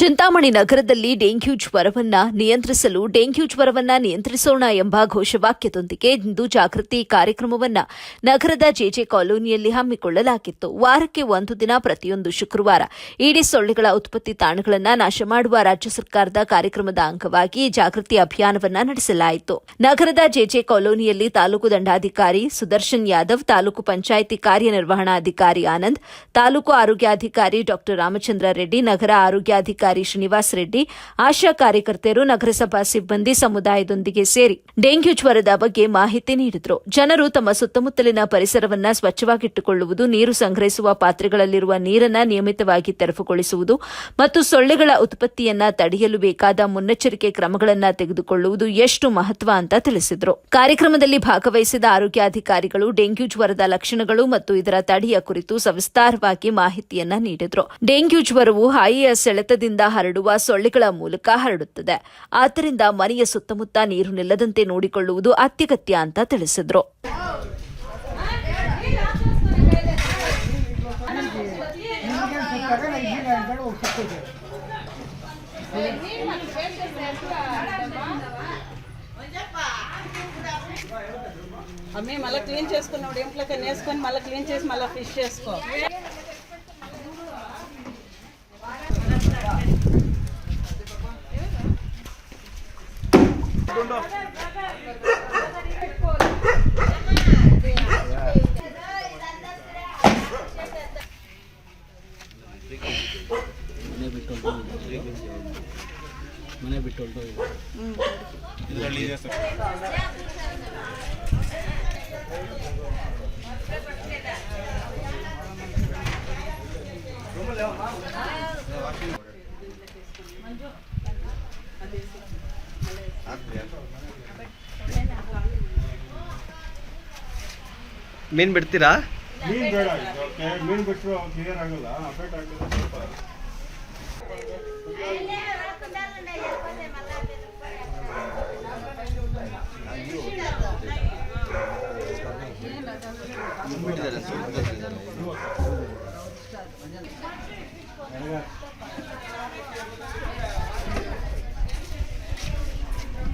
ಚಿಂತಾಮಣಿ ನಗರದಲ್ಲಿ ಡೆಂಗ್ಯೂ ಜ್ವರವನ್ನ ನಿಯಂತ್ರಿಸೋಣ ಎಂಬ ಘೋಷವಾಕ್ಯದೊಂದಿಗೆ ಇಂದು ಜಾಗೃತಿ ಕಾರ್ಯಕ್ರಮವನ್ನ ನಗರದ ಜೆಜೆ ಕಾಲೋನಿಯಲ್ಲಿ ಹಮ್ಮಿಕೊಳ್ಳಲಾಗಿತ್ತು. ವಾರಕ್ಕೆ ಒಂದು ದಿನ ಪ್ರತಿಯೊಂದು ಶುಕ್ರವಾರ ಈಡಿಸ್ ಸೊಳ್ಳೆಗಳ ಉತ್ಪತ್ತಿ ತಾಣಗಳನ್ನು ನಾಶ ಮಾಡುವ ರಾಜ್ಯ ಸರ್ಕಾರದ ಕಾರ್ಯಕ್ರಮದ ಅಂಗವಾಗಿ ಜಾಗೃತಿ ಅಭಿಯಾನವನ್ನ ನಡೆಸಲಾಯಿತು. ನಗರದ ಜೆಜೆ ಕಾಲೋನಿಯಲ್ಲಿ ತಾಲೂಕು ದಂಡಾಧಿಕಾರಿ ಸುದರ್ಶನ್ ಯಾದವ್, ತಾಲೂಕು ಪಂಚಾಯಿತಿ ಕಾರ್ಯನಿರ್ವಹಣಾಧಿಕಾರಿ ಆನಂದ್, ತಾಲೂಕು ಆರೋಗ್ಯಾಧಿಕಾರಿ ಡಾ ರಾಮಚಂದ್ರ ರೆಡ್ಡಿ, ನಗರ ಆರೋಗ್ಯಾಧಿಕಾರಿ ಶ್ರೀನಿವಾಸ್ ರೆಡ್ಡಿ, ಆಶಾ ಕಾರ್ಯಕರ್ತೆಯರು, ನಗರಸಭಾ ಸಿಬ್ಬಂದಿ ಸಮುದಾಯದೊಂದಿಗೆ ಸೇರಿ ಡೆಂಗ್ಯೂ ಜ್ವರದ ಬಗ್ಗೆ ಮಾಹಿತಿ ನೀಡಿದರು. ಜನರು ತಮ್ಮ ಸುತ್ತಮುತ್ತಲಿನ ಪರಿಸರವನ್ನು ಸ್ವಚ್ಛವಾಗಿಟ್ಟುಕೊಳ್ಳುವುದು, ನೀರು ಸಂಗ್ರಹಿಸುವ ಪಾತ್ರೆಗಳಲ್ಲಿರುವ ನೀರನ್ನು ನಿಯಮಿತವಾಗಿ ತೆರವುಗೊಳಿಸುವುದು ಮತ್ತು ಸೊಳ್ಳೆಗಳ ಉತ್ಪತ್ತಿಯನ್ನ ತಡೆಯಲು ಬೇಕಾದ ಮುನ್ನೆಚ್ಚರಿಕೆ ಕ್ರಮಗಳನ್ನು ತೆಗೆದುಕೊಳ್ಳುವುದು ಎಷ್ಟು ಮಹತ್ವ ಅಂತ ತಿಳಿಸಿದರು. ಕಾರ್ಯಕ್ರಮದಲ್ಲಿ ಭಾಗವಹಿಸಿದ ಆರೋಗ್ಯಾಧಿಕಾರಿಗಳು ಡೆಂಗ್ಯೂ ಜ್ವರದ ಲಕ್ಷಣಗಳು ಮತ್ತು ಇದರ ತಡೆಯ ಕುರಿತು ಸವಿಸ್ತಾರವಾಗಿ ಮಾಹಿತಿಯನ್ನ ನೀಡಿದರು. ಡೆಂಗ್ಯೂ ಜ್ವರವು ಹಾಯಿಯ ಸೆಳೆತದಿಂದ ಹರಡುವ ಸೊಳ್ಳೆಗಳ ಮೂಲಕ ಹರಡುತ್ತದೆ. ಆದ್ದರಿಂದ ಮನೆಯ ಸುತ್ತಮುತ್ತ ನೀರು ನಿಲ್ಲದಂತೆ ನೋಡಿಕೊಳ್ಳುವುದು ಅತ್ಯಗತ್ಯ ಅಂತ ತಿಳಿಸಿದರು. అమ్మే మళ్ళీ క్లీన్ చేసుకున్నాడు ఇంట్లోకి నేసుకొని మళ్ళీ క్లీన్ చేసి మళ్ళీ ఫిష్ చేసుకో. ಮನೆ ಬಿಟ್ಟು ಮೀನು ಬಿಡ್ತೀರಾ? ಮೀನು ಬೇಡ, ಮೀನು ಬಿಟ್ಟರು ಕ್ಲಿಯರ್ ಆಗಲ್ಲ, ಅಫೆಕ್ಟ್ ಆಗ್ತದೆ ಸ್ವಲ್ಪ.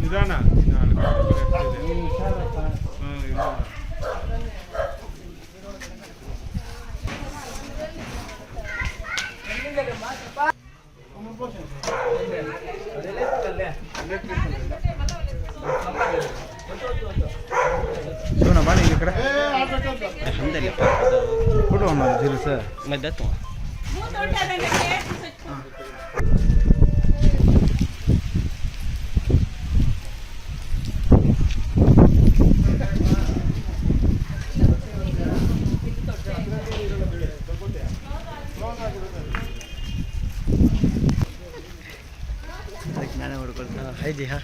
ನಿಧಾನ ಶಿವನ ಬಾಳಿ ಈ ಕಡೆ ಕೊಡು ಸರ್ ಮದ್ದತ್ತು ನಾನೇ ಹೊಡ್ಕೊಳ್ತೀನಿ. ಹೈ ಜಿ ಹಾ